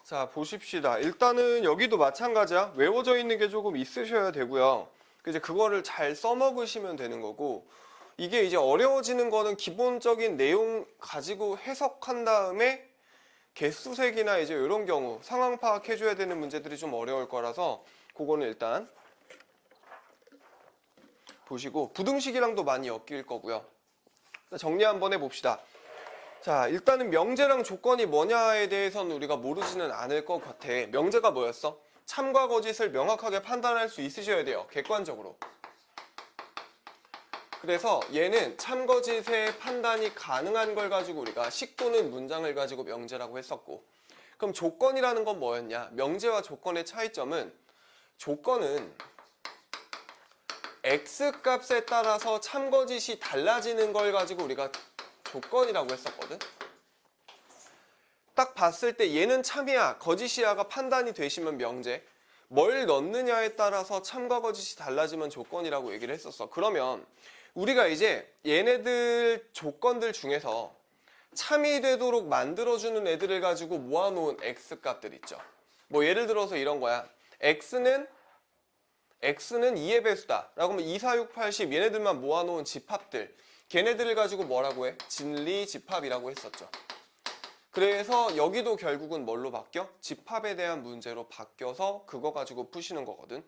자, 보십시다. 일단은 여기도 마찬가지야. 외워져 있는 게 조금 있으셔야 되고요. 이제 그거를 잘 써먹으시면 되는 거고, 이게 이제 어려워지는 거는 기본적인 내용 가지고 해석한 다음에 개수색이나 이제 이런 경우 상황 파악해줘야 되는 문제들이 좀 어려울 거라서 그거는 일단 보시고, 부등식이랑도 많이 엮일 거고요. 정리 한번 해봅시다. 자, 일단은 명제랑 조건이 뭐냐에 대해서는 우리가 모르지는 않을 것 같아. 명제가 뭐였어? 참과 거짓을 명확하게 판단할 수 있으셔야 돼요. 객관적으로. 그래서 얘는 참, 거짓의 판단이 가능한 걸 가지고 우리가 식 또는 문장을 가지고 명제라고 했었고, 그럼 조건이라는 건 뭐였냐? 명제와 조건의 차이점은, 조건은 X값에 따라서 참, 거짓이 달라지는 걸 가지고 우리가 조건이라고 했었거든. 딱 봤을 때 얘는 참이야 거짓이야가 판단이 되시면 명제, 뭘 넣느냐에 따라서 참과 거짓이 달라지면 조건이라고 얘기를 했었어. 그러면 우리가 이제 얘네들 조건들 중에서 참이 되도록 만들어주는 애들을 가지고 모아놓은 X값들 있죠. 뭐 예를 들어서 이런 거야. X는 2의 배수다 라고 하면 2, 4, 6, 8, 10 얘네들만 모아놓은 집합들, 걔네들을 가지고 뭐라고 해? 진리집합이라고 했었죠. 그래서 여기도 결국은 뭘로 바뀌어? 집합에 대한 문제로 바뀌어서 그거 가지고 푸시는 거거든.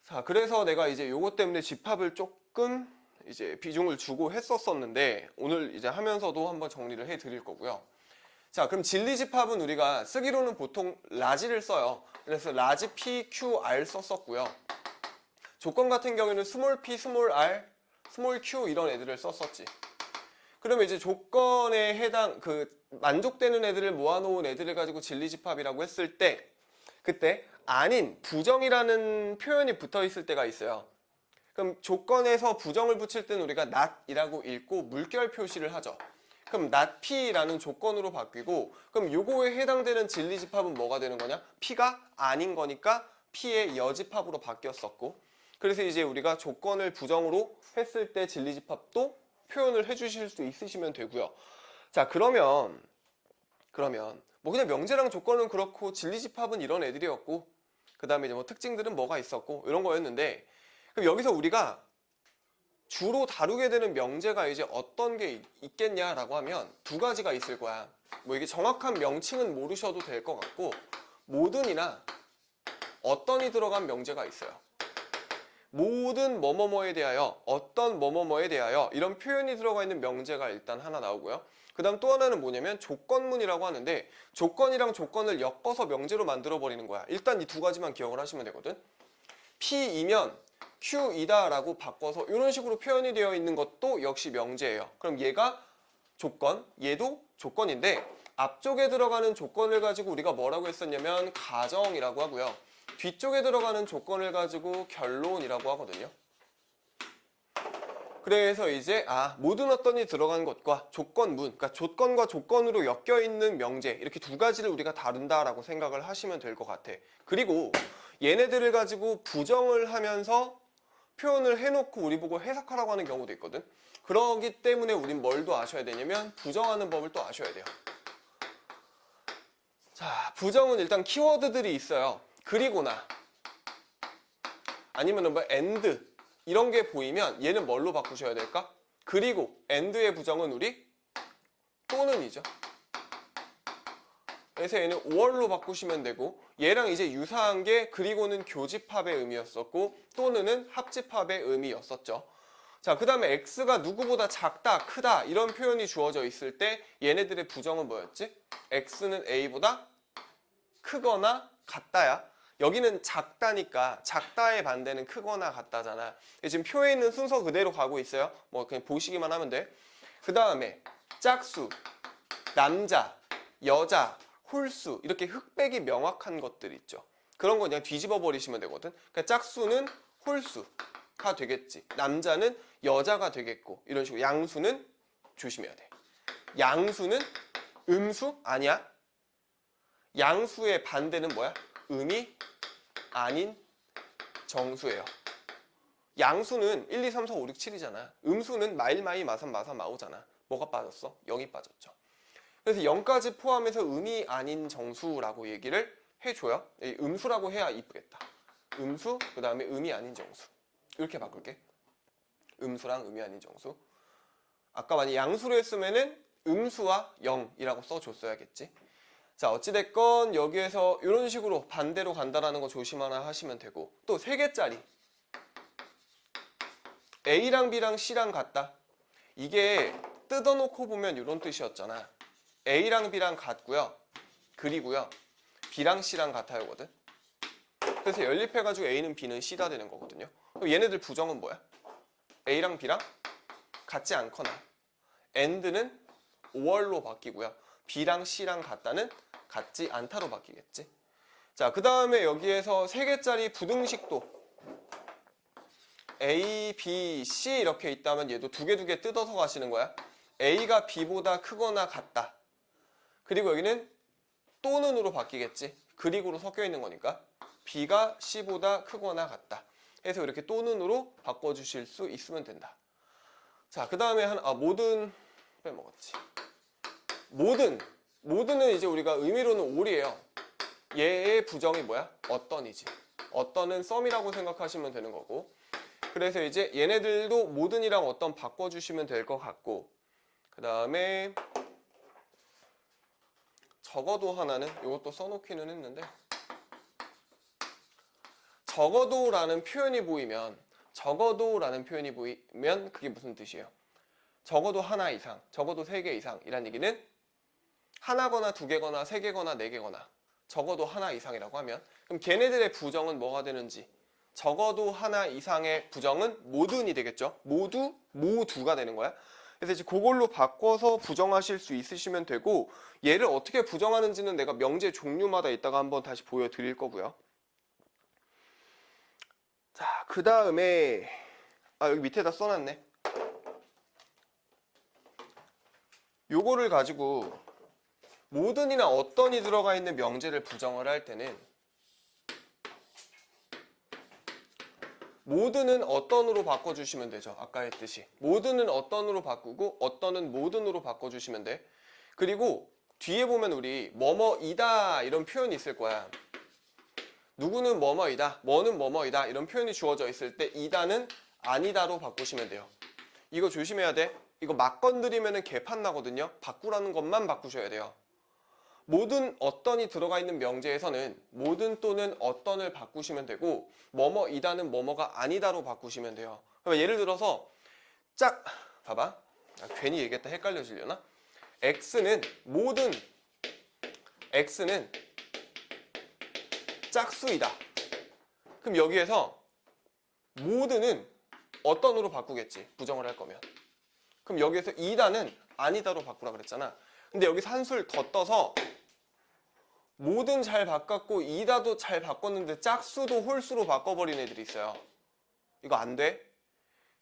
자, 그래서 내가 이제 요거 때문에 집합을 조금 이제 비중을 주고 했었었는데 오늘 이제 하면서도 한번 정리를 해 드릴 거고요. 자, 그럼 진리집합은 우리가 쓰기로는 보통 라지를 써요. 그래서 라지 P, Q, R 썼었고요. 조건 같은 경우에는 스몰 p, 스몰 r, 스몰 q 이런 애들을 썼었지. 그러면 이제 조건에 해당, 만족되는 애들을 모아놓은 애들을 가지고 진리집합이라고 했을 때, 그때 아닌 부정이라는 표현이 붙어 있을 때가 있어요. 그럼 조건에서 부정을 붙일 때는 우리가 not이라고 읽고 물결 표시를 하죠. 그럼 not p라는 조건으로 바뀌고, 그럼 요거에 해당되는 진리집합은 뭐가 되는 거냐? p가 아닌 거니까 p의 여집합으로 바뀌었었고, 그래서 이제 우리가 조건을 부정으로 했을 때 진리집합도 표현을 해주실 수 있으시면 되고요. 자, 그러면 뭐 그냥 명제랑 조건은 그렇고 진리집합은 이런 애들이었고, 그 다음에 이제 뭐 특징들은 뭐가 있었고 이런 거였는데, 그럼 여기서 우리가 주로 다루게 되는 명제가 이제 어떤 게 있겠냐라고 하면 두 가지가 있을 거야. 뭐 이게 정확한 명칭은 모르셔도 될 것 같고, 모든이나 어떤이 들어간 명제가 있어요. 모든 뭐뭐뭐에 대하여, 어떤 뭐뭐뭐에 대하여 이런 표현이 들어가 있는 명제가 일단 하나 나오고요. 그 다음 또 하나는 뭐냐면 조건문이라고 하는데, 조건이랑 조건을 엮어서 명제로 만들어 버리는 거야. 일단 이 두 가지만 기억을 하시면 되거든. P이면 Q이다 라고 바꿔서 이런 식으로 표현이 되어 있는 것도 역시 명제예요. 그럼 얘가 조건, 얘도 조건인데, 앞쪽에 들어가는 조건을 가지고 우리가 뭐라고 했었냐면 가정이라고 하고요. 뒤쪽에 들어가는 조건을 가지고 결론이라고 하거든요. 그래서 이제 모든 어떤이 들어간 것과 조건문, 그러니까 조건과 조건으로 엮여 있는 명제, 이렇게 두 가지를 우리가 다룬다라고 생각을 하시면 될 것 같아. 그리고 얘네들을 가지고 부정을 하면서 표현을 해놓고 우리 보고 해석하라고 하는 경우도 있거든. 그러기 때문에 우린 뭘 또 아셔야 되냐면 부정하는 법을 또 아셔야 돼요. 자, 부정은 일단 키워드들이 있어요. 그리고나 아니면 뭐 and 이런 게 보이면 얘는 뭘로 바꾸셔야 될까? 그리고 and의 부정은 우리 또는이죠. 그래서 얘는 or로 바꾸시면 되고, 얘랑 이제 유사한 게 그리고는 교집합의 의미였었고 또는은 합집합의 의미였었죠. 자, 그 다음에 x가 누구보다 작다, 크다 이런 표현이 주어져 있을 때 얘네들의 부정은 뭐였지? x는 a보다 크거나 같다야. 여기는 작다니까 작다의 반대는 크거나 같다잖아. 지금 표에 있는 순서 그대로 가고 있어요. 뭐 그냥 보시기만 하면 돼. 그 다음에 짝수, 남자, 여자, 홀수 이렇게 흑백이 명확한 것들 있죠. 그런 거 그냥 뒤집어 버리시면 되거든. 그러니까 짝수는 홀수가 되겠지, 남자는 여자가 되겠고, 이런 식으로. 양수는 조심해야 돼. 양수는 음수? 아니야. 양수의 반대는 뭐야? 음이 아닌 정수예요. 양수는 1, 2, 3, 4, 5, 6, 7이잖아. 음수는 마일, 마이, 마삼, 마삼, 마오잖아. 뭐가 빠졌어? 0이 빠졌죠. 그래서 0까지 포함해서 음이 아닌 정수라고 얘기를 해줘요. 음수라고 해야 이쁘겠다. 음수, 그 다음에 음이 아닌 정수. 이렇게 바꿀게. 음수랑 음이 아닌 정수. 아까 만약 양수로 했으면은 음수와 0이라고 써줬어야겠지. 자, 어찌됐건 여기에서 이런 식으로 반대로 간다라는 거 조심하나 하시면 되고, 또 3개짜리 A랑 B랑 C랑 같다. 이게 뜯어놓고 보면 이런 뜻이었잖아. A랑 B랑 같고요. 그리고요. B랑 C랑 같아요거든. 그래서 연립해가지고 A는 B는 C다 되는 거거든요. 그럼 얘네들 부정은 뭐야? A랑 B랑 같지 않거나 AND는 5월로 바뀌고요. B랑 C랑 같다는 같지 않다로 바뀌겠지. 자, 그 다음에 여기에서 3개짜리 부등식도 A, B, C 이렇게 있다면 얘도 두 개 뜯어서 가시는 거야. A가 B보다 크거나 같다. 그리고 여기는 또는으로 바뀌겠지. 그리고로 섞여 있는 거니까 B가 C보다 크거나 같다. 해서 이렇게 또는으로 바꿔주실 수 있으면 된다. 자, 그 다음에 모든 빼먹었지. 모든은 이제 우리가 의미로는 올이에요. 얘의 부정이 뭐야? 어떤이지. 어떤은 썸이라고 생각하시면 되는 거고. 그래서 이제 얘네들도 모든이랑 어떤 바꿔주시면 될 것 같고, 그 다음에 적어도 하나는 이것도 써놓기는 했는데, 적어도라는 표현이 보이면 그게 무슨 뜻이에요? 적어도 하나 이상, 적어도 3개 이상이란 얘기는 하나거나 2개거나 3개거나 4개거나 적어도 하나 이상이라고 하면, 그럼 걔네들의 부정은 뭐가 되는지, 적어도 하나 이상의 부정은 모든이 되겠죠. 모두가 되는 거야. 그래서 이제 그걸로 바꿔서 부정하실 수 있으시면 되고, 얘를 어떻게 부정하는지는 내가 명제 종류마다 이따가 한번 다시 보여드릴 거고요. 자, 그 다음에 여기 밑에다 써놨네. 요거를 가지고 모든이나 어떤이 들어가 있는 명제를 부정을 할 때는 모든은 어떤으로 바꿔주시면 되죠. 아까 했듯이 모든은 어떤으로 바꾸고 어떤은 모든으로 바꿔주시면 돼. 그리고 뒤에 보면 우리 뭐뭐이다 이런 표현이 있을 거야. 누구는 뭐뭐이다, 뭐는 뭐뭐이다 이런 표현이 주어져 있을 때 이다는 아니다로 바꾸시면 돼요. 이거 조심해야 돼. 이거 막 건드리면 개판 나거든요. 바꾸라는 것만 바꾸셔야 돼요. 모든 어떤이 들어가 있는 명제에서는 모든 또는 어떤을 바꾸시면 되고, 뭐뭐이다는 뭐뭐가 아니다로 바꾸시면 돼요. 그럼 예를 들어서 봐봐. 괜히 얘기했다 헷갈려지려나? X는 짝수이다. 그럼 여기에서 모든은 어떤으로 바꾸겠지, 부정을 할 거면. 그럼 여기에서 이다는 아니다로 바꾸라 그랬잖아. 근데 여기서 한술 더 떠서 모든 잘 바꿨고 이다도 잘 바꿨는데 짝수도 홀수로 바꿔버린 애들이 있어요. 이거 안 돼.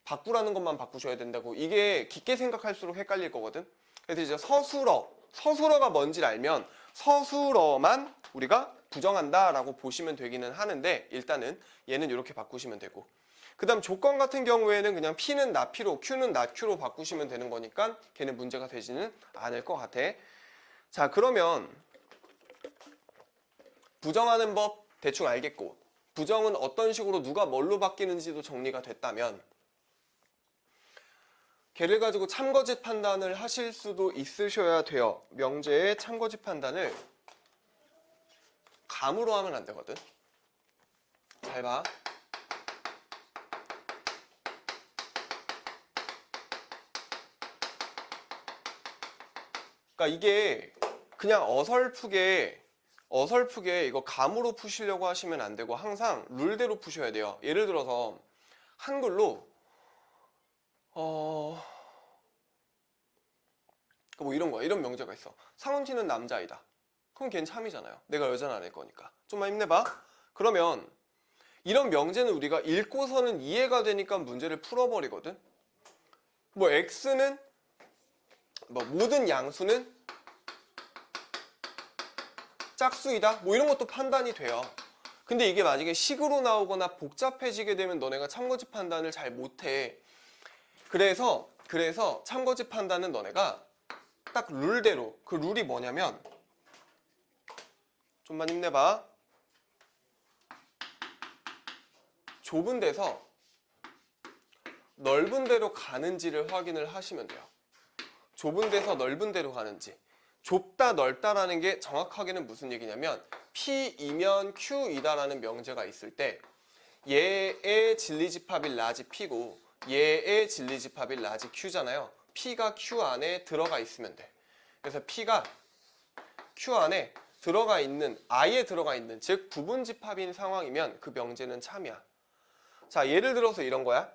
바꾸라는 것만 바꾸셔야 된다고. 이게 깊게 생각할수록 헷갈릴 거거든. 그래서 이제 서술어가 뭔지를 알면 서술어만 우리가 부정한다라고 보시면 되기는 하는데, 일단은 얘는 이렇게 바꾸시면 되고, 그 다음 조건 같은 경우에는 그냥 P는 나P로, Q는 나Q로 바꾸시면 되는 거니까 걔는 문제가 되지는 않을 것 같아. 자, 그러면 부정하는 법 대충 알겠고, 부정은 어떤 식으로 누가 뭘로 바뀌는지도 정리가 됐다면, 걔를 가지고 참거짓 판단을 하실 수도 있으셔야 돼요. 명제의 참거짓 판단을 감으로 하면 안 되거든. 잘 봐. 그러니까 이게 그냥 어설프게 이거 감으로 푸시려고 하시면 안 되고 항상 룰대로 푸셔야 돼요. 예를 들어서 한글로 뭐 이런 거야. 이런 명제가 있어. 상훈티는 남자이다. 그럼 걔는 참이잖아요. 내가 여자는 아닐 거니까. 좀만 힘내봐. 그러면 이런 명제는 우리가 읽고서는 이해가 되니까 문제를 풀어버리거든. 뭐 X는 모든 양수는 짝수이다. 뭐 이런 것도 판단이 돼요. 근데 이게 만약에 식으로 나오거나 복잡해지게 되면 너네가 참거짓 판단을 잘 못해. 그래서 참거짓 판단은 너네가 딱 룰대로. 그 룰이 뭐냐면, 좀만 힘내봐. 좁은 데서 넓은 데로 가는지를 확인을 하시면 돼요. 좁은 데서 넓은 데로 가는지. 좁다 넓다라는 게 정확하게는 무슨 얘기냐면 P이면 Q이다라는 명제가 있을 때 얘의 진리집합이 라지 P고 얘의 진리집합이 라지 Q잖아요. P가 Q 안에 들어가 있으면 돼. 그래서 P가 Q 안에 들어가 있는, 아예 들어가 있는, 즉 부분집합인 상황이면 그 명제는 참이야. 자, 예를 들어서 이런 거야.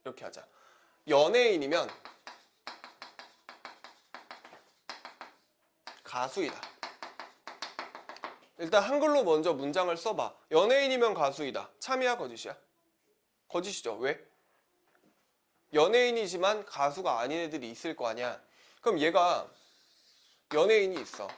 이렇게 하자. 연예인이면 가수이다. 일단 한글로 먼저 문장을 써봐. 연예인이면 가수이다. 참이야, 거짓이야? 거짓이죠. 왜? 연예인이지만 가수가 아닌 애들이 있을 거 아니야. 그럼 얘가 연예인이 있어.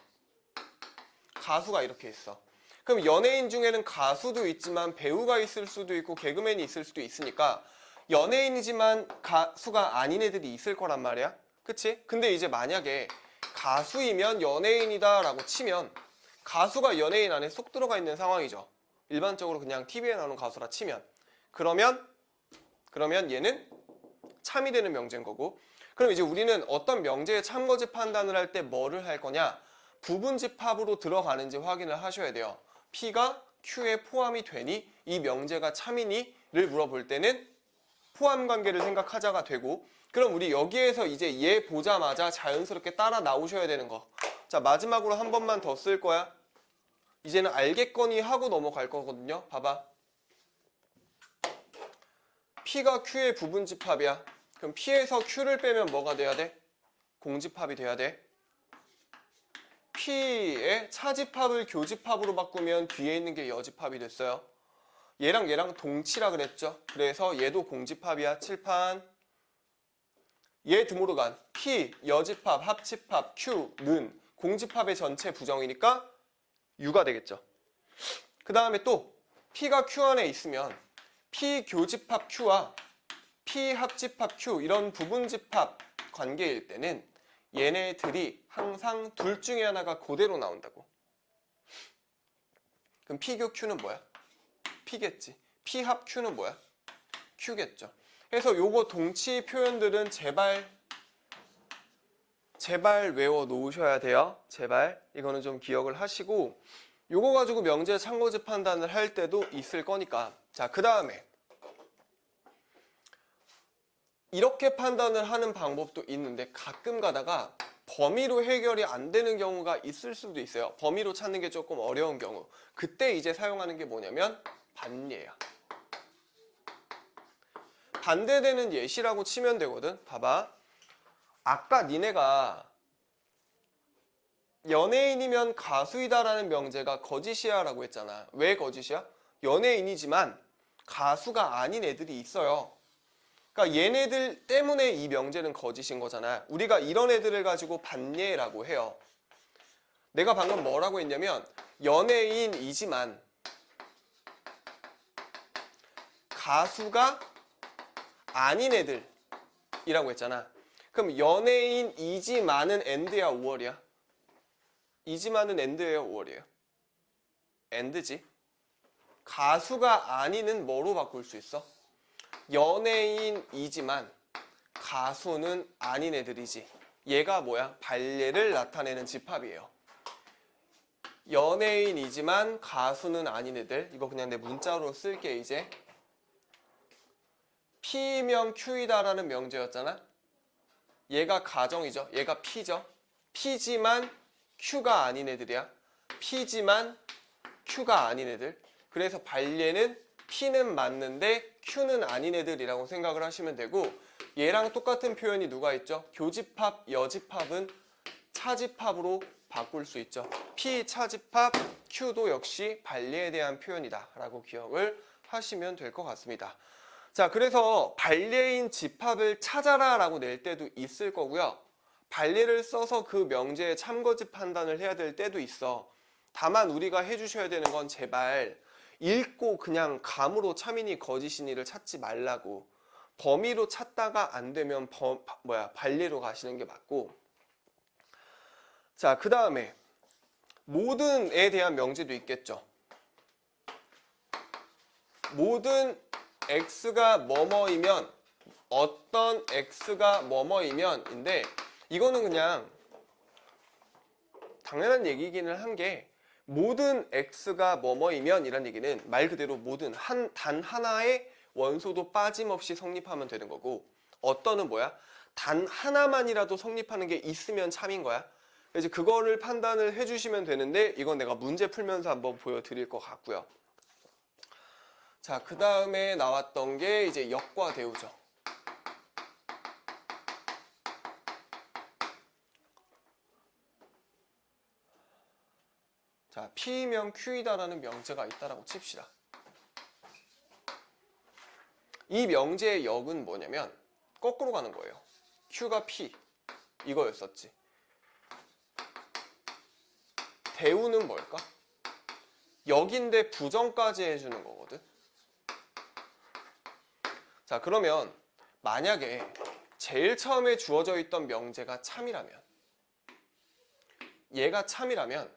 가수가 이렇게 있어. 그럼 연예인 중에는 가수도 있지만 배우가 있을 수도 있고 개그맨이 있을 수도 있으니까 연예인이지만 가수가 아닌 애들이 있을 거란 말이야. 그치? 근데 이제 만약에 가수이면 연예인이다 라고 치면 가수가 연예인 안에 쏙 들어가 있는 상황이죠. 일반적으로 그냥 TV에 나오는 가수라 치면. 그러면 얘는 참이 되는 명제인 거고. 그럼 이제 우리는 어떤 명제의 참거짓 판단을 할 때 뭐를 할 거냐? 부분집합으로 들어가는지 확인을 하셔야 돼요. P가 Q에 포함이 되니 이 명제가 참이니?를 물어볼 때는 포함 관계를 생각하자가 되고, 그럼 우리 여기에서 이제 얘 보자마자 자연스럽게 따라 나오셔야 되는 거. 자, 마지막으로 한 번만 더 쓸 거야. 이제는 알겠거니 하고 넘어갈 거거든요. 봐봐. P가 Q의 부분집합이야. 그럼 P에서 Q를 빼면 뭐가 돼야 돼? 공집합이 돼야 돼. P의 차집합을 교집합으로 바꾸면 뒤에 있는 게 여집합이 됐어요. 얘랑 동치라 그랬죠. 그래서 얘도 공집합이야. 칠판. 얘 드모르간 P, 여집합, 합집합, Q는 공집합의 전체 부정이니까 U가 되겠죠. 그 다음에 또 P가 Q 안에 있으면 P 교집합 Q와 P 합집합 Q 이런 부분집합 관계일 때는 얘네들이 항상 둘 중에 하나가 그대로 나온다고. 그럼 P교 Q는 뭐야? P겠지. P 합 Q는 뭐야? Q겠죠. 그래서 요거 동치 표현들은 제발 외워 놓으셔야 돼요. 제발. 이거는 좀 기억을 하시고 요거 가지고 명제 참고집 판단을 할 때도 있을 거니까. 자, 그 다음에 이렇게 판단을 하는 방법도 있는데 가끔 가다가 범위로 해결이 안 되는 경우가 있을 수도 있어요. 범위로 찾는 게 조금 어려운 경우. 그때 이제 사용하는 게 뭐냐면 반예야. 반대되는 예시라고 치면 되거든. 봐봐. 아까 니네가 연예인이면 가수이다라는 명제가 거짓이야 라고 했잖아. 왜 거짓이야? 연예인이지만 가수가 아닌 애들이 있어요. 그러니까 얘네들 때문에 이 명제는 거짓인 거잖아. 우리가 이런 애들을 가지고 반예라고 해요. 내가 방금 뭐라고 했냐면 연예인이지만 가수가 아닌 애들이라고 했잖아. 그럼 연예인이지만은 엔드야 5월이야? 이지만은 엔드예요 5월이에요? 엔드지. 가수가 아니는 뭐로 바꿀 수 있어? 연예인이지만 가수는 아닌 애들이지. 얘가 뭐야? 반예를 나타내는 집합이에요. 연예인이지만 가수는 아닌 애들. 이거 그냥 내 문자로 쓸게 이제. P면 Q이다라는 명제였잖아. 얘가 가정이죠. 얘가 P죠. P지만 Q가 아닌 애들이야. P지만 Q가 아닌 애들. 그래서 반예는 P는 맞는데 Q는 아닌 애들이라고 생각을 하시면 되고, 얘랑 똑같은 표현이 누가 있죠? 교집합, 여집합은 차집합으로 바꿀 수 있죠. P 차집합, Q도 역시 반예에 대한 표현이다 라고 기억을 하시면 될 것 같습니다. 자, 그래서 반예인 집합을 찾아라 라고 낼 때도 있을 거고요. 반예를 써서 그 명제의 참거짓 판단을 해야 될 때도 있어. 다만 우리가 해주셔야 되는 건 제발 읽고 그냥 감으로 참이니 거짓이니를 찾지 말라고. 범위로 찾다가 안 되면 발리로 가시는 게 맞고. 자, 그 다음에 모든에 대한 명제도 있겠죠. 모든 x가 뭐뭐이면, 어떤 x가 뭐뭐이면인데, 이거는 그냥 당연한 얘기기는 한 게, 모든 x가 뭐뭐이면 이란 얘기는 말 그대로 모든 단 하나의 원소도 빠짐없이 성립하면 되는 거고, 어떤은 뭐야? 단 하나만이라도 성립하는 게 있으면 참인 거야. 이제 그거를 판단을 해주시면 되는데, 이건 내가 문제 풀면서 한번 보여드릴 것 같고요. 자, 그 다음에 나왔던 게 이제 역과 대우죠. 자, P면 Q이다라는 명제가 있다라고 칩시다. 이 명제의 역은 뭐냐면 거꾸로 가는 거예요. Q가 P 이거였었지. 대우는 뭘까? 역인데 부정까지 해주는 거거든. 자, 그러면 만약에 제일 처음에 주어져 있던 명제가 참이라면, 얘가 참이라면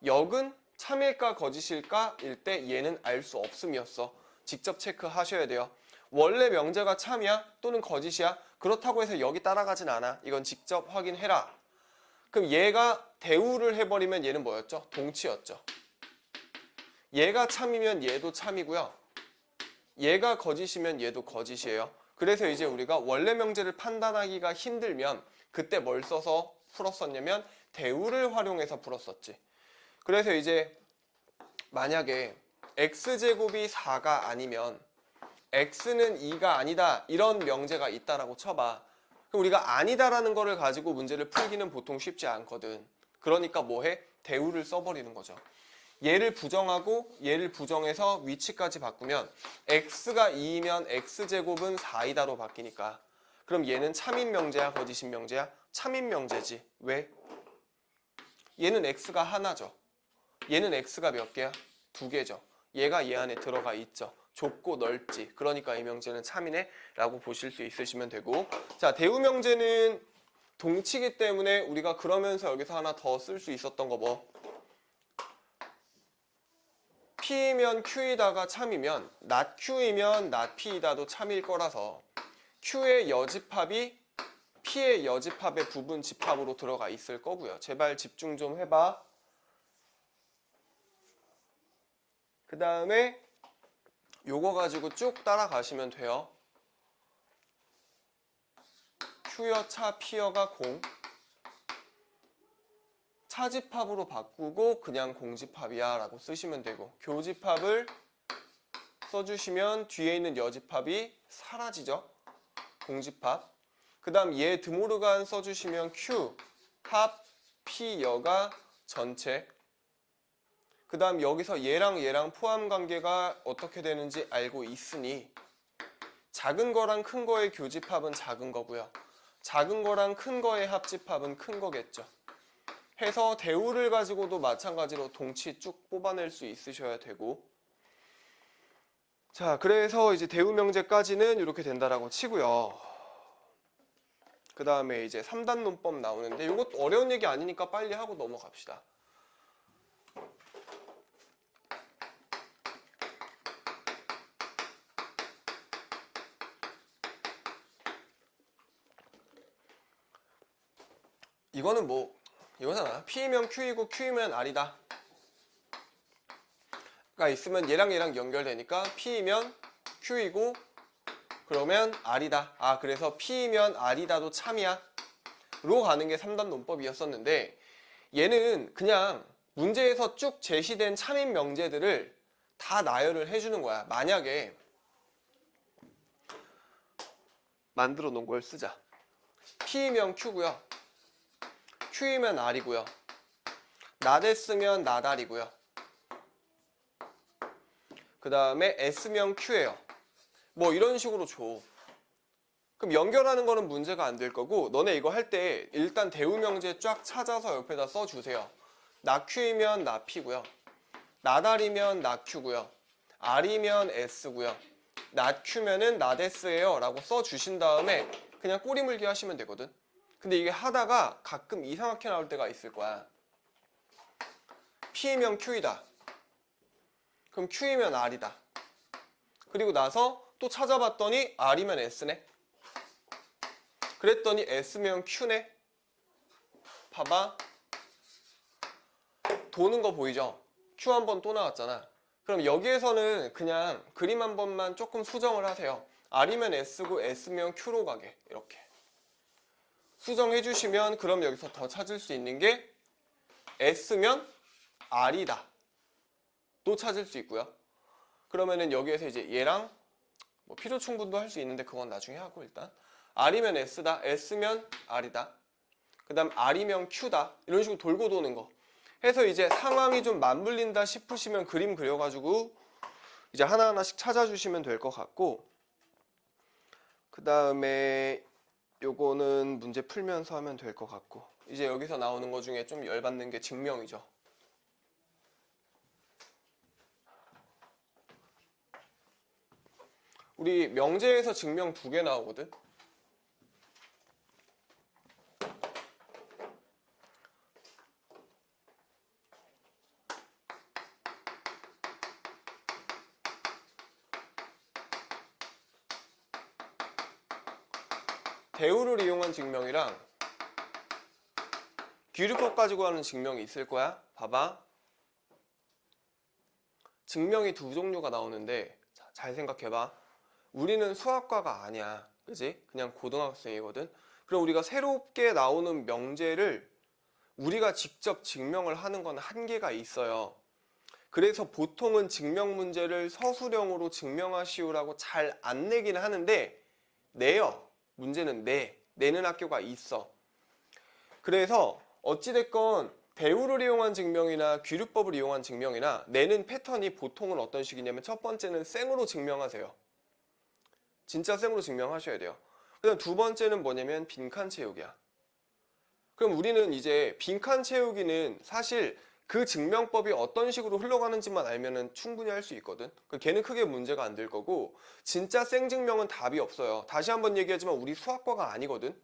역은 참일까 거짓일까 일 때 얘는 알 수 없음이었어. 직접 체크하셔야 돼요. 원래 명제가 참이야 또는 거짓이야? 그렇다고 해서 역이 따라가진 않아. 이건 직접 확인해라. 그럼 얘가 대우를 해버리면 얘는 뭐였죠? 동치였죠. 얘가 참이면 얘도 참이고요. 얘가 거짓이면 얘도 거짓이에요. 그래서 이제 우리가 원래 명제를 판단하기가 힘들면 그때 뭘 써서 풀었었냐면 대우를 활용해서 풀었었지. 그래서 이제 만약에 x제곱이 4가 아니면 x는 2가 아니다 이런 명제가 있다라고 쳐봐. 그럼 우리가 아니다라는 거를 가지고 문제를 풀기는 보통 쉽지 않거든. 그러니까 뭐해? 대우를 써버리는 거죠. 얘를 부정하고 얘를 부정해서 위치까지 바꾸면 x가 2이면 x제곱은 4이다로 바뀌니까 그럼 얘는 참인 명제야 거짓인 명제야? 참인 명제지. 왜? 얘는 x가 하나죠. 얘는 x가 몇 개야? 2개죠. 얘가 얘 안에 들어가 있죠. 좁고 넓지. 그러니까 이 명제는 참이네 라고 보실 수 있으시면 되고, 자, 대우 명제는 동치기 때문에 우리가 그러면서 여기서 하나 더 쓸 수 있었던 거 뭐? P이면 Q이다가 참이면 not Q이면 not P이다도 참일 거라서 Q의 여집합이 P의 여집합의 부분 집합으로 들어가 있을 거고요. 제발 집중 좀 해봐. 그 다음에 요거 가지고 쭉 따라가시면 돼요. Q여 차 P여가 공. 차집합으로 바꾸고 그냥 공집합이야 라고 쓰시면 되고, 교집합을 써주시면 뒤에 있는 여집합이 사라지죠. 공집합. 그 다음 얘 드모르간 써주시면 Q 합 P여가 전체. 그 다음 여기서 얘랑 포함 관계가 어떻게 되는지 알고 있으니 작은 거랑 큰 거의 교집합은 작은 거고요. 작은 거랑 큰 거의 합집합은 큰 거겠죠. 해서 대우를 가지고도 마찬가지로 동치 쭉 뽑아낼 수 있으셔야 되고, 자, 그래서 이제 대우 명제까지는 이렇게 된다라고 치고요. 그 다음에 이제 3단 논법 나오는데 이것도 어려운 얘기 아니니까 빨리 하고 넘어갑시다. 이거는 뭐 이거잖아. P이면 Q이고 Q이면 R이다 가 있으면 얘랑 연결되니까 P이면 Q이고 그러면 R이다. 아, 그래서 P이면 R이다도 참이야 로 가는 게 3단 논법이었었는데, 얘는 그냥 문제에서 쭉 제시된 참인 명제들을 다 나열을 해주는 거야. 만약에 만들어 놓은 걸 쓰자. P이면 Q고요. Q이면 R이고요. 나댔으면 나달이고요. 그 다음에 S면 Q예요. 뭐 이런 식으로 줘. 그럼 연결하는 거는 문제가 안 될 거고, 너네 이거 할 때 일단 대우 명제 쫙 찾아서 옆에다 써주세요. 나 Q이면 나 P고요. 나달이면 나 Q고요. R이면 S고요. not q면은 not s예요 라고 써주신 다음에 그냥 꼬리 물기 하시면 되거든. 근데 이게 하다가 가끔 이상하게 나올 때가 있을 거야. P이면 Q이다. 그럼 Q이면 R이다. 그리고 나서 또 찾아봤더니 R이면 S네. 그랬더니 S면 Q네. 봐봐. 도는 거 보이죠? Q 한 번 또 나왔잖아. 그럼 여기에서는 그냥 그림 한 번만 조금 수정을 하세요. R이면 S고 S면 Q로 가게. 이렇게. 수정해 주시면 그럼 여기서 더 찾을 수 있는 게 S면 R이다. 또 찾을 수 있고요. 그러면은 여기에서 이제 얘랑 뭐 필요 충분도 할 수 있는데 그건 나중에 하고 일단 R이면 S다. S면 R이다. 그 다음 R이면 Q다. 이런 식으로 돌고 도는 거. 해서 이제 상황이 좀 맞물린다 싶으시면 그림 그려가지고 이제 하나하나씩 찾아주시면 될 것 같고 그 다음에 요거는 문제 풀면서 하면 될 것 같고 이제 여기서 나오는 거 중에 좀 열받는 게 증명이죠. 우리 명제에서 증명 2개 나오거든. 대우를 이용한 증명이랑 귀류법 가지고 하는 증명이 있을 거야. 봐봐. 증명이 2종류가 나오는데 잘 생각해봐. 우리는 수학과가 아니야. 그지? 그냥 고등학생이거든. 그럼 우리가 새롭게 나오는 명제를 우리가 직접 증명을 하는 건 한계가 있어요. 그래서 보통은 증명 문제를 서술형으로 증명하시오라고 잘 안 내긴 하는데 내요. 문제는 내는 학교가 있어. 그래서 어찌됐건 대우를 이용한 증명이나 귀류법을 이용한 증명이나 내는 패턴이 보통은 어떤 식이냐면 첫 번째는 생으로 증명하세요. 진짜 생으로 증명하셔야 돼요. 그다음 두 번째는 뭐냐면 빈칸 채우기야. 그럼 우리는 이제 빈칸 채우기는 사실 그 증명법이 어떤 식으로 흘러가는지만 알면은 충분히 할 수 있거든. 걔는 크게 문제가 안 될 거고 진짜 생증명은 답이 없어요. 다시 한번 얘기하지만 우리 수학과가 아니거든.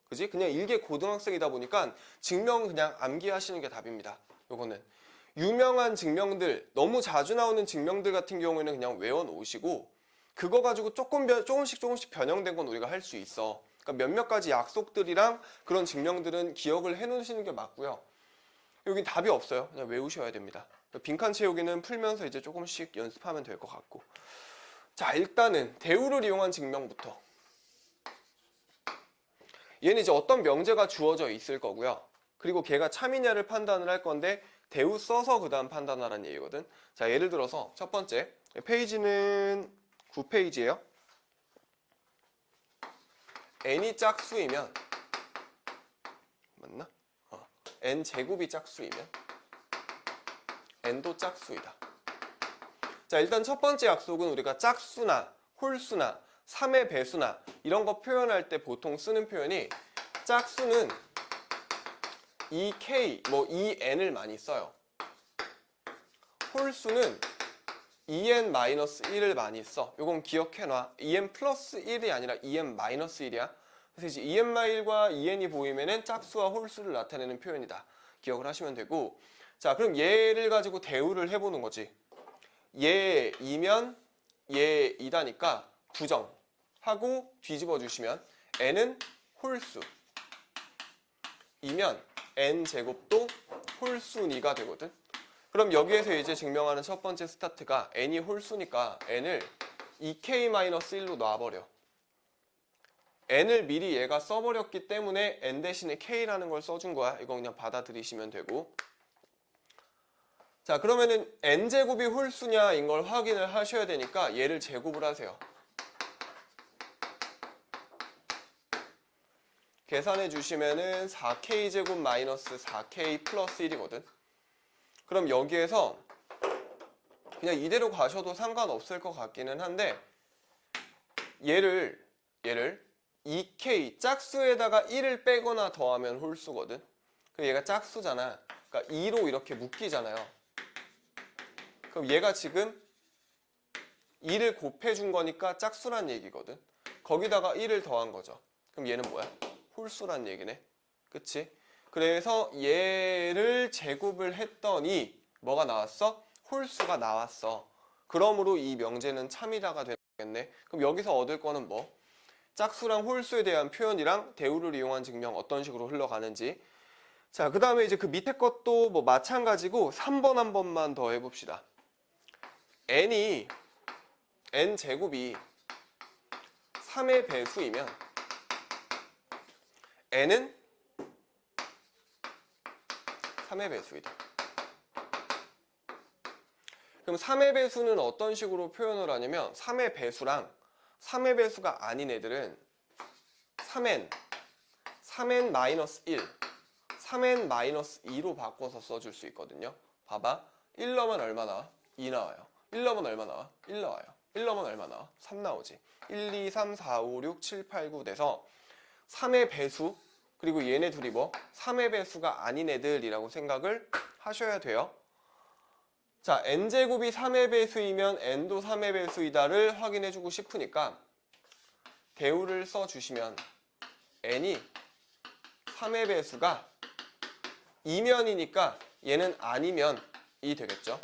그지? 그냥 일개 고등학생이다 보니까 증명은 그냥 암기하시는 게 답입니다. 요거는 유명한 증명들, 너무 자주 나오는 증명들 같은 경우에는 그냥 외워놓으시고 그거 가지고 조금씩 변형된 건 우리가 할 수 있어. 그러니까 몇몇 가지 약속들이랑 그런 증명들은 기억을 해놓으시는 게 맞고요. 여기 답이 없어요. 그냥 외우셔야 됩니다. 빈칸 채우기는 풀면서 이제 조금씩 연습하면 될 것 같고. 자, 일단은 대우를 이용한 증명부터. 얘는 이제 어떤 명제가 주어져 있을 거고요. 그리고 걔가 참이냐를 판단을 할 건데 대우 써서 그 다음 판단하라는 얘기거든. 자, 예를 들어서 첫 번째 페이지는 9페이지예요. n이 짝수이면 맞나? n 제곱이 짝수이면 n도 짝수이다. 자, 일단 첫 번째 약속은 우리가 짝수나 홀수나 3의 배수나 이런 거 표현할 때 보통 쓰는 표현이 짝수는 2k, 뭐 2n을 많이 써요. 홀수는 2n-1을 많이 써. 요건 기억해놔. 2n 플러스 1이 아니라 2n 마이너스 1이야. 그래서 이제 2n-1과 2n이 보이면은 짝수와 홀수를 나타내는 표현이다. 기억을 하시면 되고. 자, 그럼 얘를 가지고 대우를 해보는 거지. 얘이면 얘이다니까 부정하고 뒤집어 주시면 n은 홀수 이면 n제곱도 홀수니가 되거든. 그럼 여기에서 이제 증명하는 첫 번째 스타트가 n이 홀수니까 n을 2k-1로 놔버려. n을 미리 얘가 써버렸기 때문에 n 대신에 k라는 걸 써준 거야. 이거 그냥 받아들이시면 되고. 자, 그러면은 n제곱이 홀수냐 이걸 확인을 하셔야 되니까 얘를 제곱을 하세요. 계산해 주시면은 4k제곱 마이너스 4k 플러스 1이거든. 그럼 여기에서 그냥 이대로 가셔도 상관없을 것 같기는 한데 얘를 2k 짝수에다가 1을 빼거나 더하면 홀수거든. 그럼 얘가 짝수잖아. 그러니까 2로 이렇게 묶이잖아요. 그럼 얘가 지금 2를 곱해준 거니까 짝수란 얘기거든. 거기다가 1을 더한 거죠. 그럼 얘는 뭐야? 홀수란 얘기네. 그치? 그래서 얘를 제곱을 했더니 뭐가 나왔어? 홀수가 나왔어. 그러므로 이 명제는 참이다가 되겠네. 그럼 여기서 얻을 거는 뭐? 짝수랑 홀수에 대한 표현이랑 대우를 이용한 증명 어떤 식으로 흘러가는지. 자, 그 다음에 이제 그 밑에 것도 뭐 마찬가지고 3번 한 번만 더 해봅시다. n이 n제곱이 3의 배수이면 n은 3의 배수이다. 그럼 3의 배수는 어떤 식으로 표현을 하냐면 3의 배수랑 3의 배수가 아닌 애들은 3n, 3n-1, 3n-2로 바꿔서 써줄 수 있거든요. 봐봐. 1 넣으면 얼마 나와? 2 나와요. 1 넣으면 얼마 나와? 1 나와요. 1 넣으면 얼마 나와? 3 나오지. 1, 2, 3, 4, 5, 6, 7, 8, 9 돼서 3의 배수, 그리고 얘네 둘이 뭐? 3의 배수가 아닌 애들이라고 생각을 하셔야 돼요. 자, n제곱이 3의 배수이면 n도 3의 배수이다를 확인해주고 싶으니까 대우를 써주시면 n이 3의 배수가 이면이니까 얘는 아니면이 되겠죠.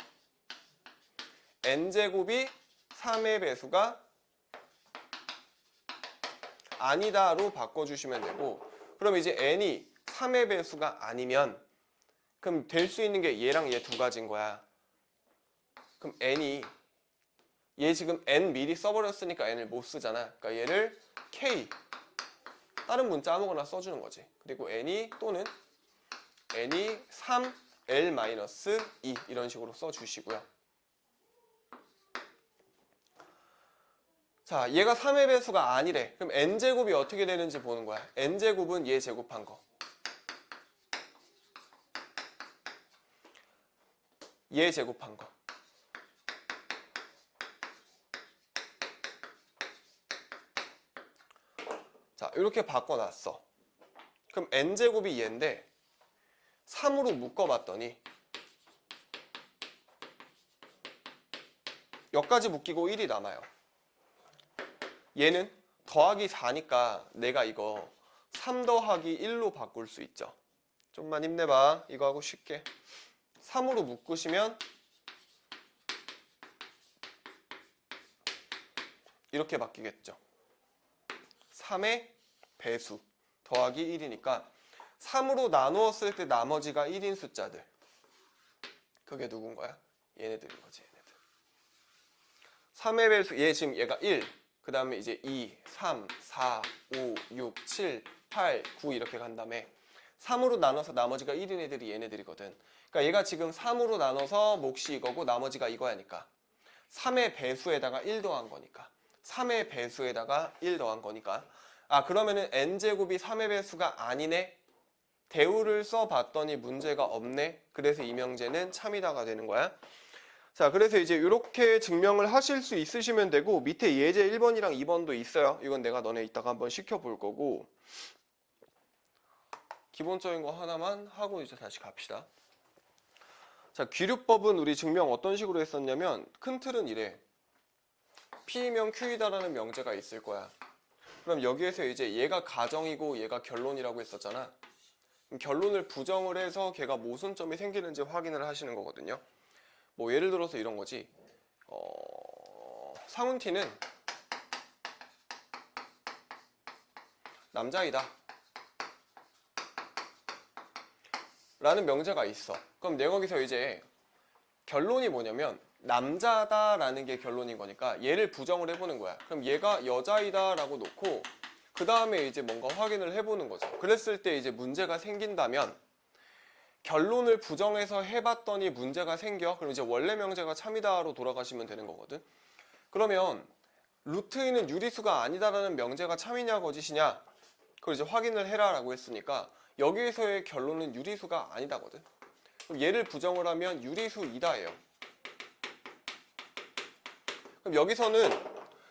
n제곱이 3의 배수가 아니다로 바꿔주시면 되고, 그럼 이제 n이 3의 배수가 아니면 그럼 될 수 있는 게 얘랑 얘 두 가지인 거야. 그럼 n이 얘 지금 n 미리 써버렸으니까 n을 못 쓰잖아. 그러니까 얘를 k 다른 문자 아무거나 써주는 거지. 그리고 n이 또는 n이 3l-2 이런 식으로 써주시고요. 자, 얘가 3의 배수가 아니래. 그럼 n제곱이 어떻게 되는지 보는 거야. n제곱은 얘 제곱한 거. 얘 제곱한 거. 자, 이렇게 바꿔놨어. 그럼 n제곱이 얘인데 3으로 묶어봤더니 여기까지 묶이고 1이 남아요. 얘는 더하기 4니까 내가 이거 3 더하기 1로 바꿀 수 있죠. 좀만 힘내봐. 이거 하고 쉽게 3으로 묶으시면 이렇게 바뀌겠죠. 3의 배수 더하기 1이니까 3으로 나누었을 때 나머지가 1인 숫자들, 그게 누군 거야? 얘네들인 거지. 얘네들. 3의 배수, 얘 지금 얘가 1, 그 다음에 이제 2, 3, 4, 5, 6, 7, 8, 9 이렇게 간 다음에 3으로 나눠서 나머지가 1인 애들이 얘네들이거든. 그러니까 얘가 지금 3으로 나눠서 몫이 이거고 나머지가 이거야니까 3의 배수에다가 1 더한 거니까 3의 배수에다가 1 더한 거니까 아, 그러면은 n제곱이 3의 배수가 아니네? 대우를 써봤더니 문제가 없네? 그래서 이 명제는 참이다가 되는 거야. 자, 그래서 이제 이렇게 증명을 하실 수 있으시면 되고, 밑에 예제 1번이랑 2번도 있어요. 이건 내가 너네 이따가 한번 시켜볼 거고, 기본적인 거 하나만 하고 이제 다시 갑시다. 자, 귀류법은 우리 증명 어떤 식으로 했었냐면 큰 틀은 이래. P이면 Q이다라는 명제가 있을 거야. 그럼 여기에서 이제 얘가 가정이고 얘가 결론이라고 했었잖아. 그럼 결론을 부정을 해서 걔가 모순점이 생기는지 확인을 하시는 거거든요. 뭐 예를 들어서 이런 거지. 상훈티는 남자이다 라는 명제가 있어. 그럼 내가 거기서 이제 결론이 뭐냐면 남자다라는 게 결론인 거니까 얘를 부정을 해보는 거야. 그럼 얘가 여자이다 라고 놓고 그 다음에 이제 뭔가 확인을 해보는 거죠. 그랬을 때 이제 문제가 생긴다면 결론을 부정해서 해봤더니 문제가 생겨. 그럼 이제 원래 명제가 참이다로 돌아가시면 되는 거거든. 그러면 루트인은 유리수가 아니다라는 명제가 참이냐 거짓이냐 그걸 이제 확인을 해라 라고 했으니까 여기에서의 결론은 유리수가 아니다거든. 그럼 얘를 부정을 하면 유리수이다예요. 그럼 여기서는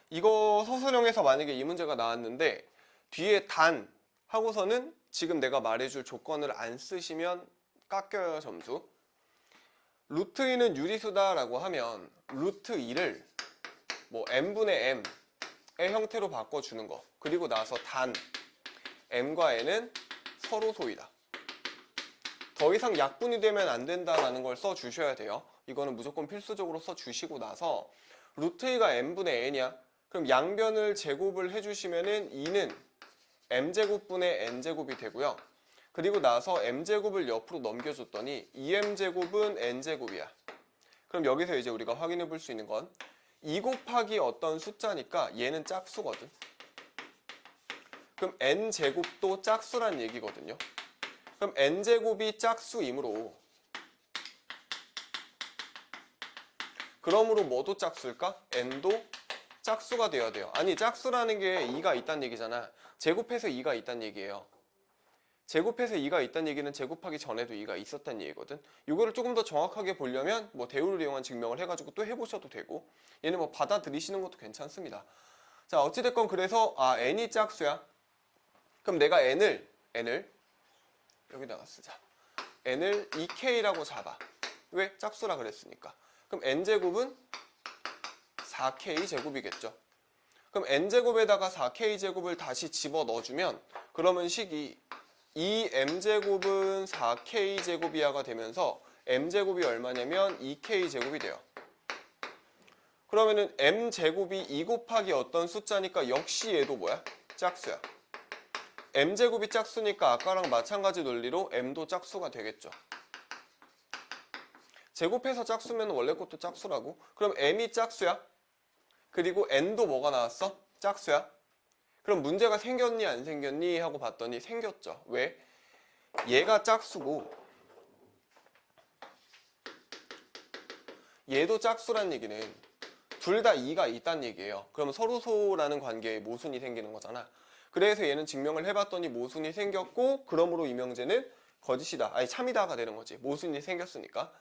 이거 서술형에서 만약에 이 문제가 나왔는데 뒤에 단 하고서는 지금 내가 말해줄 조건을 안 쓰시면 깎여요, 점수. 루트 2는 유리수다 라고 하면 루트 2를 뭐 n분의 m의 형태로 바꿔주는 거. 그리고 나서 단 m과 n은 서로 소이다. 더 이상 약분이 되면 안 된다라는 걸 써주셔야 돼요. 이거는 무조건 필수적으로 써주시고 나서 루트 2가 n분의 n이야. 그럼 양변을 제곱을 해주시면은 2는 m제곱분의 n제곱이 되고요. 그리고 나서 m제곱을 옆으로 넘겨줬더니 2m제곱은 n제곱이야. 그럼 여기서 이제 우리가 확인해 볼 수 있는 건 2 곱하기 어떤 숫자니까 얘는 짝수거든. 그럼 n제곱도 짝수란 얘기거든요. 그럼 n제곱이 짝수이므로 그러므로 뭐도 짝수일까? n도 짝수가 되어야 돼요. 아니 짝수라는 게 2가 있다는 얘기잖아. 제곱해서 2가 있다는 얘기예요. 제곱해서 2가 있다는 얘기는 제곱하기 전에도 2가 있었다는 얘기거든. 이거를 조금 더 정확하게 보려면 뭐 대우를 이용한 증명을 해가지고 또 해보셔도 되고 얘는 뭐 받아들이시는 것도 괜찮습니다. 자 어찌됐건 그래서 n이 짝수야. 그럼 내가 n을 여기다가 쓰자. n을 2k라고 잡아. 왜? 짝수라 그랬으니까. 그럼 n제곱은 4k 제곱이겠죠. 그럼 n제곱에다가 4k 제곱을 다시 집어 넣어주면 그러면 식이 2m제곱은 4k 제곱이야가 되면서 m제곱이 얼마냐면 2k 제곱이 돼요. 그러면은 m제곱이 2 곱하기 어떤 숫자니까 역시 얘도 뭐야? 짝수야. m제곱이 짝수니까 아까랑 마찬가지 논리로 m도 짝수가 되겠죠. 제곱해서 짝수면 원래 것도 짝수라고. 그럼 m이 짝수야. 그리고 n도 뭐가 나왔어? 짝수야. 그럼 문제가 생겼니 안 생겼니 하고 봤더니 생겼죠. 왜? 얘가 짝수고 얘도 짝수란 얘기는 둘 다 2가 있다는 얘기예요. 그럼 서로소라는 관계에 모순이 생기는 거잖아. 그래서 얘는 증명을 해봤더니 모순이 생겼고 그러므로 이명재는 거짓이다. 아니 참이다가 되는 거지. 모순이 생겼으니까.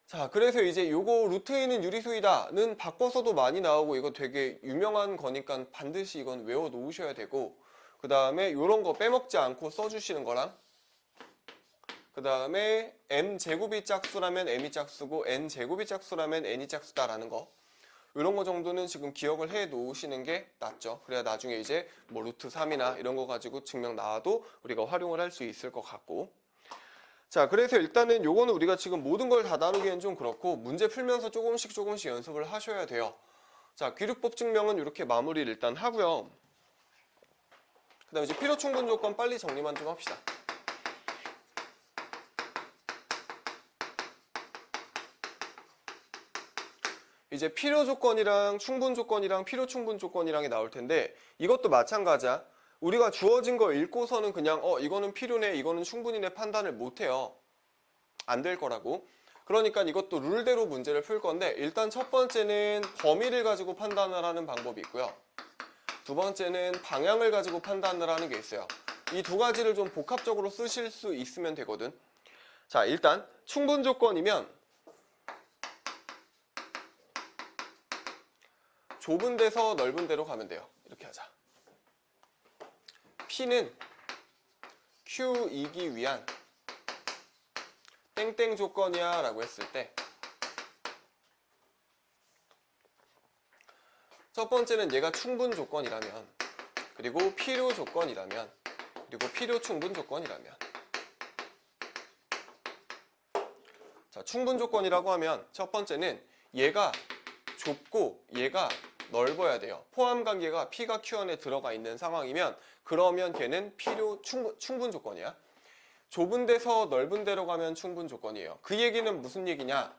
자 그래서 이제 요거 루트 2는 유리수이다는 바꿔서도 많이 나오고 이거 되게 유명한 거니까 반드시 이건 외워 놓으셔야 되고 그 다음에 요런 거 빼먹지 않고 써주시는 거랑 그 다음에 m제곱이 짝수라면 m이 짝수고 n제곱이 짝수라면 n이 짝수다라는 거 이런 거 정도는 지금 기억을 해 놓으시는 게 낫죠. 그래야 나중에 이제 뭐 루트 3이나 이런 거 가지고 증명 나와도 우리가 활용을 할 수 있을 것 같고 자 그래서 일단은 요거는 우리가 지금 모든 걸 다 다루기엔 좀 그렇고 문제 풀면서 조금씩 연습을 하셔야 돼요. 자 귀륙법 증명은 이렇게 마무리를 일단 하고요. 그 다음에 이제 필요 충분 조건 빨리 정리만 좀 합시다. 이제 필요 조건이랑 충분 조건이랑 필요 충분 조건이랑이 나올 텐데 이것도 마찬가지야. 우리가 주어진 거 읽고서는 그냥 이거는 필요네 이거는 충분히네 판단을 못해요. 안 될 거라고. 그러니까 이것도 룰대로 문제를 풀 건데 일단 첫 번째는 범위를 가지고 판단을 하는 방법이 있고요. 두 번째는 방향을 가지고 판단을 하는 게 있어요. 이 두 가지를 좀 복합적으로 쓰실 수 있으면 되거든. 자 일단 충분 조건이면 좁은 데서 넓은 데로 가면 돼요. 이렇게 하자. P는 Q이기 위한 땡땡 조건이야 라고 했을 때 첫 번째는 얘가 충분 조건이라면 그리고 필요 조건이라면 그리고 필요 충분 조건이라면 자 충분 조건이라고 하면 첫 번째는 얘가 좁고 얘가 넓어야 돼요. 포함 관계가 P가 Q 안에 들어가 있는 상황이면 그러면 걔는 필요 충분 조건이야. 좁은 데서 넓은 데로 가면 충분 조건이에요. 그 얘기는 무슨 얘기냐?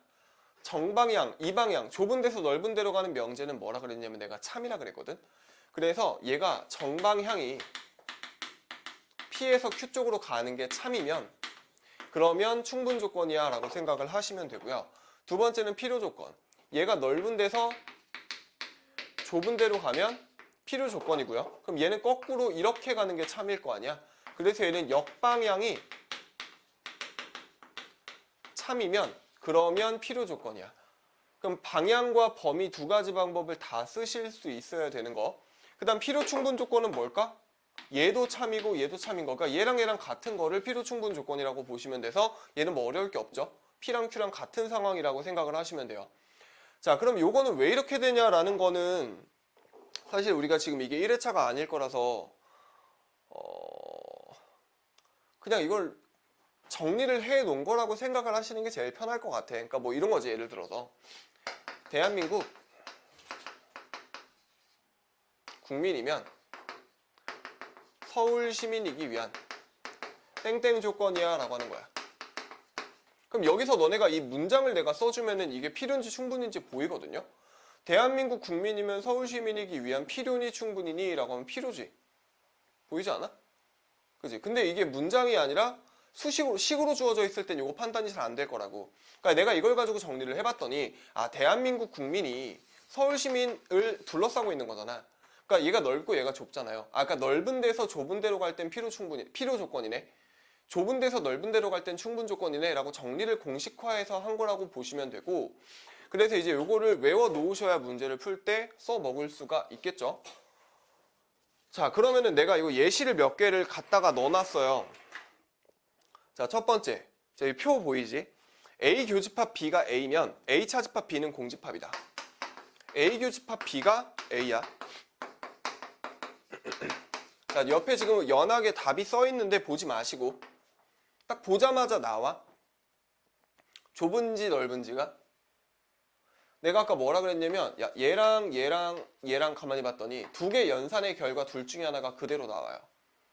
정방향, 이방향, 좁은 데서 넓은 데로 가는 명제는 뭐라 그랬냐면 내가 참이라 그랬거든. 그래서 얘가 정방향이 P에서 Q 쪽으로 가는 게 참이면 그러면 충분 조건이야 라고 생각을 하시면 되고요. 두 번째는 필요 조건. 얘가 넓은 데서 좁은 데로 가면 필요 조건이고요. 그럼 얘는 거꾸로 이렇게 가는 게 참일 거 아니야. 그래서 얘는 역방향이 참이면 그러면 필요 조건이야. 그럼 방향과 범위 두 가지 방법을 다 쓰실 수 있어야 되는 거. 그 다음 필요 충분 조건은 뭘까? 얘도 참이고 얘도 참인 거. 그러니까 얘랑 같은 거를 필요 충분 조건이라고 보시면 돼서 얘는 뭐 어려울 게 없죠. P랑 Q랑 같은 상황이라고 생각을 하시면 돼요. 자, 그럼 요거는 왜 이렇게 되냐라는 거는 사실 우리가 지금 이게 1회차가 아닐 거라서 그냥 이걸 정리를 해 놓은 거라고 생각을 하시는 게 제일 편할 것 같아. 그러니까 뭐 이런 거지. 예를 들어서 대한민국 국민이면 서울 시민이기 위한 땡땡 조건이야 라고 하는 거야. 그럼 여기서 너네가 이 문장을 내가 써주면은 이게 필요인지 충분인지 보이거든요. 대한민국 국민이면 서울 시민이기 위한 필요니 충분이니 라고 하면 필요지. 보이지 않아? 그지? 근데 이게 문장이 아니라 식으로 주어져 있을 땐 이거 판단이 잘 안 될 거라고. 그러니까 내가 이걸 가지고 정리를 해봤더니 대한민국 국민이 서울 시민을 둘러싸고 있는 거잖아. 그러니까 얘가 넓고 얘가 좁잖아요. 그러니까 넓은 데서 좁은 데로 갈 땐 필요 조건이네. 좁은 데서 넓은 데로 갈 땐 충분 조건이네 라고 정리를 공식화해서 한 거라고 보시면 되고, 그래서 이제 요거를 외워 놓으셔야 문제를 풀 때 써먹을 수가 있겠죠. 자, 그러면은 내가 이거 예시를 몇 개를 갖다가 넣어놨어요. 자, 첫 번째, 저기 표 보이지? A 교집합 B가 A면 A 차집합 B는 공집합이다. A 교집합 B가 A야. 자, 옆에 지금 연하게 답이 써 있는데 보지 마시고 딱 보자마자 나와. 좁은지 넓은지가? 내가 아까 뭐라 그랬냐면 얘랑 가만히 봤더니 두 개 연산의 결과 둘 중에 하나가 그대로 나와요.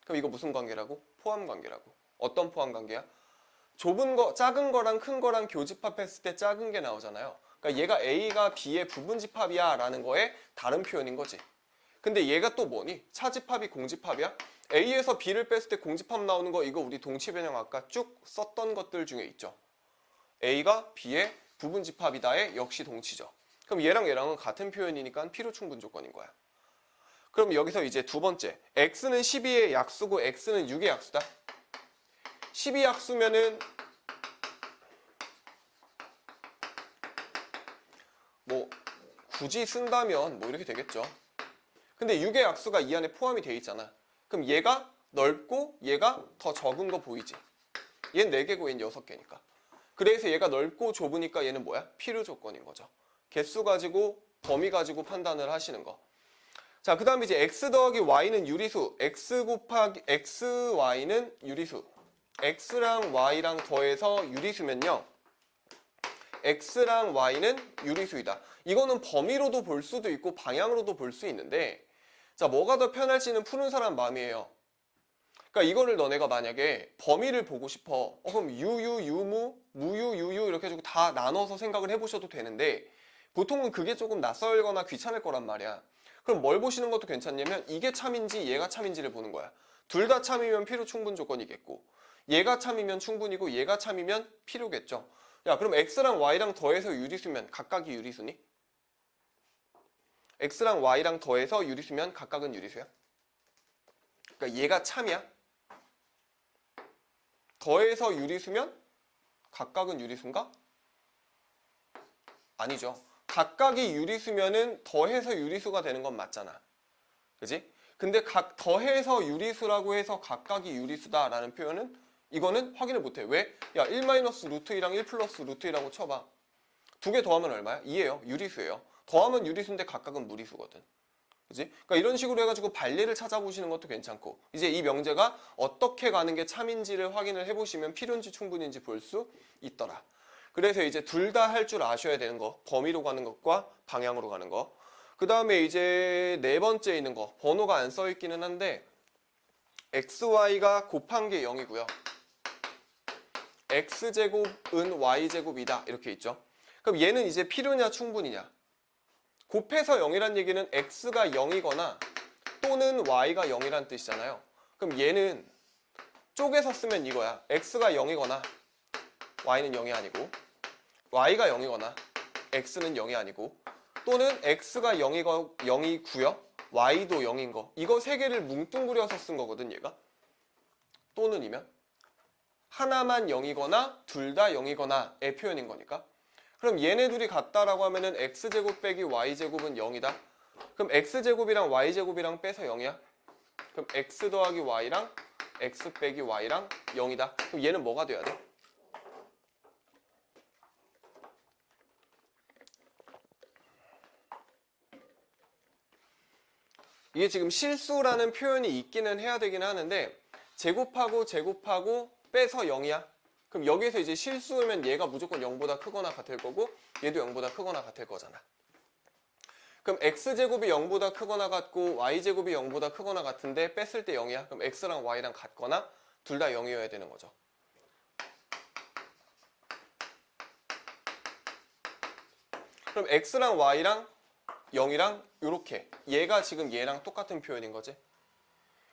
그럼 이거 무슨 관계라고? 포함 관계라고. 어떤 포함 관계야? 좁은 거, 작은 거랑 큰 거랑 교집합했을 때 작은 게 나오잖아요. 그러니까 얘가 A가 B의 부분집합이야 라는 거에 다른 표현인 거지. 근데 얘가 또 뭐니? 차집합이 공집합이야? A에서 B를 뺐을 때 공집합 나오는 거 이거 우리 동치변형 아까 쭉 썼던 것들 중에 있죠. A가 B의 부분집합이다에 역시 동치죠. 그럼 얘랑은 같은 표현이니까 필요 충분 조건인 거야. 그럼 여기서 이제 두 번째, X는 12의 약수고 X는 6의 약수다. 12 약수면은 뭐 굳이 쓴다면 뭐 이렇게 되겠죠. 근데 6의 약수가 이 안에 포함이 돼 있잖아. 그럼 얘가 넓고 얘가 더 적은 거 보이지? 얘는 4개고 얘는 6개니까. 그래서 얘가 넓고 좁으니까 얘는 뭐야? 필요 조건인 거죠. 개수 가지고 범위 가지고 판단을 하시는 거. 자, 그 다음에 이제 x 더하기 y는 유리수. x 곱하기 xy는 유리수. x랑 y랑 더해서 유리수면요, x랑 y는 유리수이다. 이거는 범위로도 볼 수도 있고 방향으로도 볼 수 있는데, 자, 뭐가 더 편할지는 푸는 사람 마음이에요. 그러니까 이거를 너네가 만약에 범위를 보고 싶어. 그럼 유유, 유무, 무유, 유유 이렇게 해주고 다 나눠서 생각을 해보셔도 되는데 보통은 그게 조금 낯설거나 귀찮을 거란 말이야. 그럼 뭘 보시는 것도 괜찮냐면 이게 참인지 얘가 참인지를 보는 거야. 둘 다 참이면 필요 충분 조건이겠고 얘가 참이면 충분이고 얘가 참이면 필요겠죠. 야, 그럼 x랑 y랑 더해서 유리수면 각각이 유리수니? x랑 y랑 더해서 유리수면 각각은 유리수야? 그러니까 얘가 참이야? 더해서 유리수면 각각은 유리수인가? 아니죠. 각각이 유리수면은 더해서 유리수가 되는 건 맞잖아. 그지? 근데 더해서 유리수라고 해서 각각이 유리수다라는 표현은 이거는 확인을 못해. 왜? 야, 1 마이너스 루트 2랑 1 플러스 루트 2라고 쳐봐. 두 개 더하면 얼마야? 2예요. 유리수예요. 더하면 유리수인데 각각은 무리수거든. 그지? 그러니까 이런 식으로 해가지고 발리를 찾아보시는 것도 괜찮고, 이제 이 명제가 어떻게 가는 게 참인지를 확인을 해보시면 필요인지 충분인지 볼 수 있더라. 그래서 이제 둘 다 할 줄 아셔야 되는 거, 범위로 가는 것과 방향으로 가는 거. 그 다음에 이제 네 번째 있는 거, 번호가 안 써 있기는 한데 xy가 곱한 게 0이고요. x제곱은 y제곱이다 이렇게 있죠. 그럼 얘는 이제 필요냐 충분이냐? 곱해서 0이란 얘기는 x가 0이거나 또는 y가 0이란 뜻이잖아요. 그럼 얘는 쪼개서 쓰면 이거야. x가 0이거나 y는 0이 아니고, y가 0이거나 x는 0이 아니고, 또는 x가 0이고요 y도 0인 거. 이거 세 개를 뭉뚱그려서 쓴 거거든 얘가. 또는이면 하나만 0이거나 둘 다 0이거나의 표현인 거니까. 그럼 얘네 둘이 같다라고 하면은 x제곱 빼기 y제곱은 0이다. 그럼 x제곱이랑 y제곱이랑 빼서 0이야. 그럼 x 더하기 y랑 x 빼기 y랑 0이다. 그럼 얘는 뭐가 돼야 돼? 이게 지금 실수라는 표현이 있기는 해야 되긴 하는데 제곱하고 빼서 0이야. 그럼 여기서 이제 실수면 얘가 무조건 0보다 크거나 같을 거고 얘도 0보다 크거나 같을 거잖아. 그럼 x제곱이 0보다 크거나 같고 y제곱이 0보다 크거나 같은데 뺐을 때 0이야. 그럼 x랑 y랑 같거나 둘 다 0이어야 되는 거죠. 그럼 x랑 y랑 0이랑 이렇게 얘가 지금 얘랑 똑같은 표현인 거지.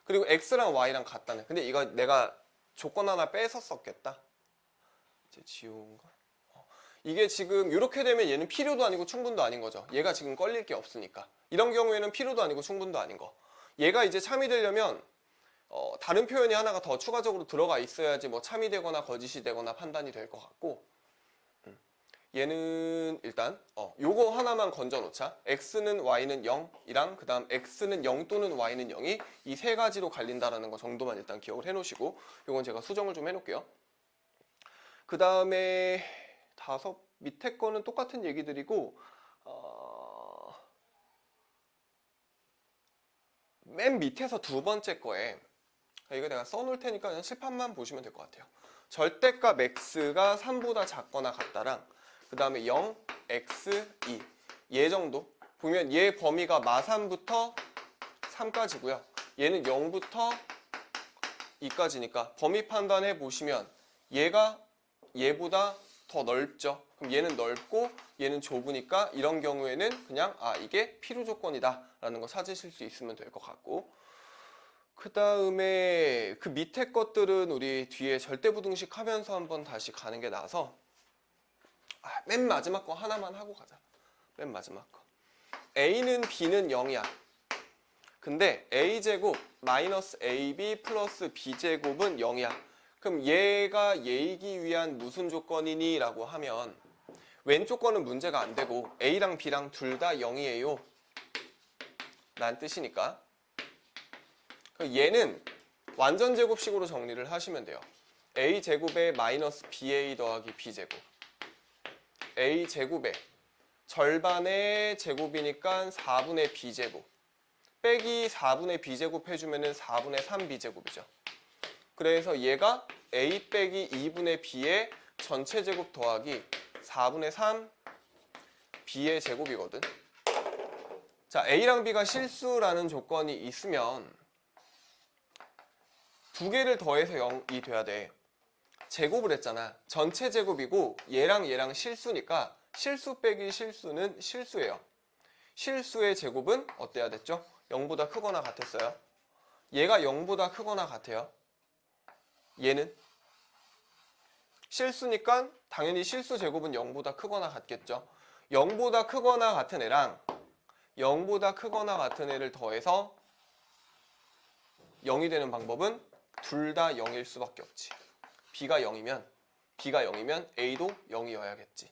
그리고 x랑 y랑 같다는. 근데 이거 내가 조건 하나 뺏었었겠다. 이제 지운가? 이게 지금 이렇게 되면 얘는 필요도 아니고 충분도 아닌 거죠. 얘가 지금 걸릴 게 없으니까. 이런 경우에는 필요도 아니고 충분도 아닌 거. 얘가 이제 참이 되려면 다른 표현이 하나가 더 추가적으로 들어가 있어야지 뭐 참이 되거나 거짓이 되거나 판단이 될 것 같고 얘는 일단 요거 하나만 건져 놓자. x는 y는 0이랑 그 다음 x는 0 또는 y는 0이 이 세 가지로 갈린다라는 거 정도만 일단 기억을 해 놓으시고 요건 제가 수정을 좀 해 놓을게요. 그 다음에 밑에 거는 똑같은 얘기들이고 맨 밑에서 두 번째 거에 이거 내가 써놓을 테니까 그냥 칠판만 보시면 될 것 같아요. 절대값 x가 3보다 작거나 같다랑 그 다음에 0, x, 2 얘 정도 보면 얘 범위가 마3부터 3까지고요. 얘는 0부터 2까지니까 범위 판단해 보시면 얘가 얘보다 더 넓죠. 그럼 얘는 넓고 얘는 좁으니까 이런 경우에는 그냥 이게 필요 조건이다 라는 거 찾으실 수 있으면 될 것 같고 그 다음에 그 밑에 것들은 우리 뒤에 절대부등식 하면서 한번 다시 가는 게 나아서 맨 마지막 거 하나만 하고 가자. 맨 마지막 거. a는 b는 0이야. 근데 a제곱 마이너스 ab 플러스 b제곱은 0이야. 그럼 얘가 얘이기 위한 무슨 조건이니? 라고 하면 왼쪽 거는 문제가 안 되고 a랑 b랑 둘 다 0이에요 란 뜻이니까 얘는 완전 제곱식으로 정리를 하시면 돼요. a제곱에 마이너스 ba 더하기 b제곱 a제곱에 절반의 제곱이니까 4분의 b제곱 빼기 4분의 b제곱 해주면 4분의 3b제곱이죠. 그래서 얘가 a 빼기 2분의 b의 전체 제곱 더하기 4분의 3 b의 제곱이거든. 자, a랑 b가 실수라는 조건이 있으면 두 개를 더해서 0이 돼야 돼. 제곱을 했잖아. 전체 제곱이고 얘랑 실수니까 실수 빼기 실수는 실수예요. 실수의 제곱은 어때야 됐죠? 0보다 크거나 같았어요. 얘가 0보다 크거나 같아요. 얘는 실수니까 당연히 실수 제곱은 0보다 크거나 같겠죠. 0보다 크거나 같은 애랑 0보다 크거나 같은 애를 더해서 0이 되는 방법은 둘 다 0일 수밖에 없지. b가 0이면 a도 0이어야겠지.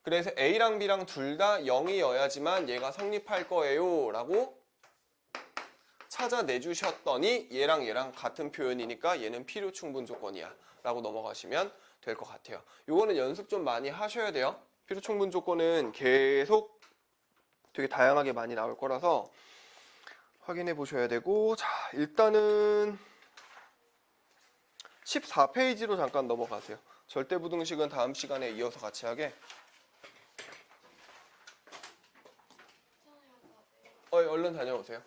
그래서 a랑 b랑 둘 다 0이어야지만 얘가 성립할 거예요 라고 찾아내주셨더니 얘랑 같은 표현이니까 얘는 필요 충분 조건이야 라고 넘어가시면 될 것 같아요. 요거는 연습 좀 많이 하셔야 돼요. 필요 충분 조건은 계속 되게 다양하게 많이 나올 거라서 확인해 보셔야 되고 자 일단은 14페이지로 잠깐 넘어가세요. 절대부등식은 다음 시간에 이어서 같이 하게. 얼른 다녀오세요.